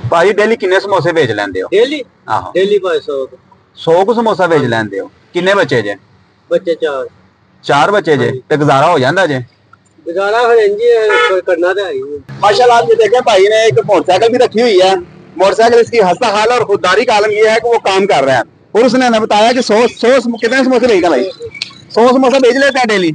भाई डेली किन्ने समोसे बेच लेंदे हो? डेली आहो डेली 500 100 को समोसा बेच लेंदे हो। किन्ने बच्चे जे? बच्चे 4। 4 बच्चे जे ते गुजारा हो जांदा जे? गुजारा फिर इंज ही करना तो है ही। माशाल्लाह आप ये देखें भाई ने एक मोटरसाइकिल भी रखी हुई है। मोटरसाइकिल इसकी हंसता हाल और खुददारी का आलम ये है कि वो काम कर रहा है। और उसने हमें बताया कि 100 कितने समोसे बेचता भाई? 100 समोसा बेच लेते हैं डेली।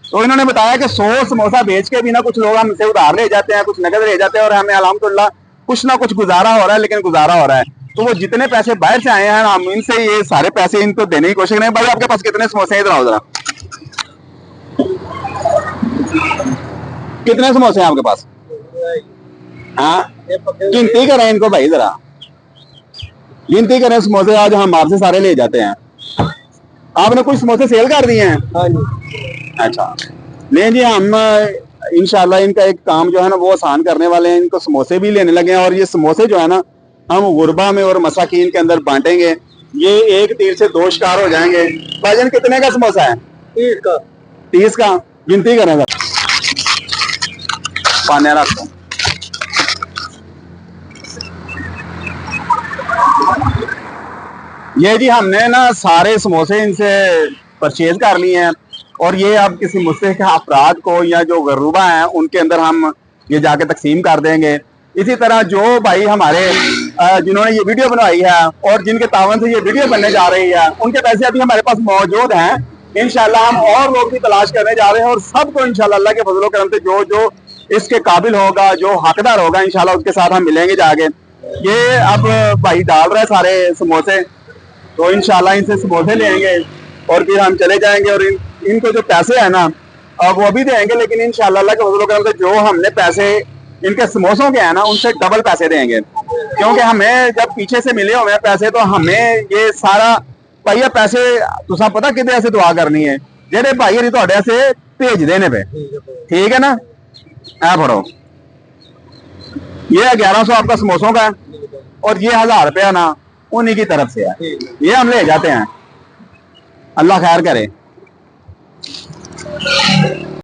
तो इन्होंने बताया कि 100 समोसा बेच के भी ना कुछ लोग हमसे उधार ले जाते हैं, कुछ नकद ले जाते हैं और हमें अल्हम्दुलिल्लाह कुछ ना कुछ गुजारा हो रहा है, लेकिन गुजारा हो रहा है। तो वो जितने पैसे बाहर से आए हैं हम इनसे ये सारे पैसे इनको देने की कोशिश करें। भाई आपके पास कितने समोसे हैं? इधर आओ जरा। कितने समोसे हैं आपके पास? हाँ गिनती करें इनको भाई जरा, गिनती करें समोसे। आज हम आपसे सारे ले जाते हैं। आपने कुछ समोसे सेल कर दिए हैं? हाँ जी। अच्छा नहीं जी, हम इंशाल्लाह इनका एक काम जो है ना वो आसान करने वाले हैं। इनको समोसे भी लेने लगे हैं और ये समोसे जो है ना हम गुरबा में और मसाकीन के अंदर बांटेंगे। ये एक तीर से 2 शिकार हो जाएंगे। भाईजान कितने का समोसा है? 30 का। 30 का। गिनती करें सर। पाने रखो। ये जी हमने ना सारे समोसे इनसे परचेज कर लिए हैं और ये अब किसी मुस्तहिक अफराद को या जो गरूबा हैं उनके अंदर हम ये जाके तकसीम कर देंगे। इसी तरह जो भाई हमारे जिन्होंने ये वीडियो बनवाई है और जिनके तावन से ये वीडियो बनने जा रही है उनके पैसे अभी हमारे पास मौजूद हैं। इंशाल्लाह हम और लोग भी तलाश करने जा रहे हैं और सबको इंशाल्लाह अल्लाह के फजल करम से जो जो इसके काबिल होगा, जो हकदार होगा, इंशाल्लाह उसके साथ हम मिलेंगे जाके। ये अब भाई डाल रहे सारे समोसे, तो इंशाल्लाह इनसे समोसे लेंगे और फिर हम चले जाएंगे और इनको जो पैसे है ना अब वो भी देंगे, लेकिन इंशाल्लाह अल्लाह के फजल करम से जो हमने पैसे इनके समोसों के हैं ना उनसे डबल पैसे देंगे। क्योंकि हमें जब पीछे से मिले हुए पैसे तो हमें ये सारा भाई पैसे तुसा पता कि ऐसे दुआ करनी है जेडे भाई हरी थोड़े से भेज देने पे। ठीक है ना? ऐ फड़ो, ये 1100 आपका समोसों का है और ये 1000 रुपया ना उन्हीं की तरफ से है। ये हम ले जाते हैं। अल्लाह खैर करे।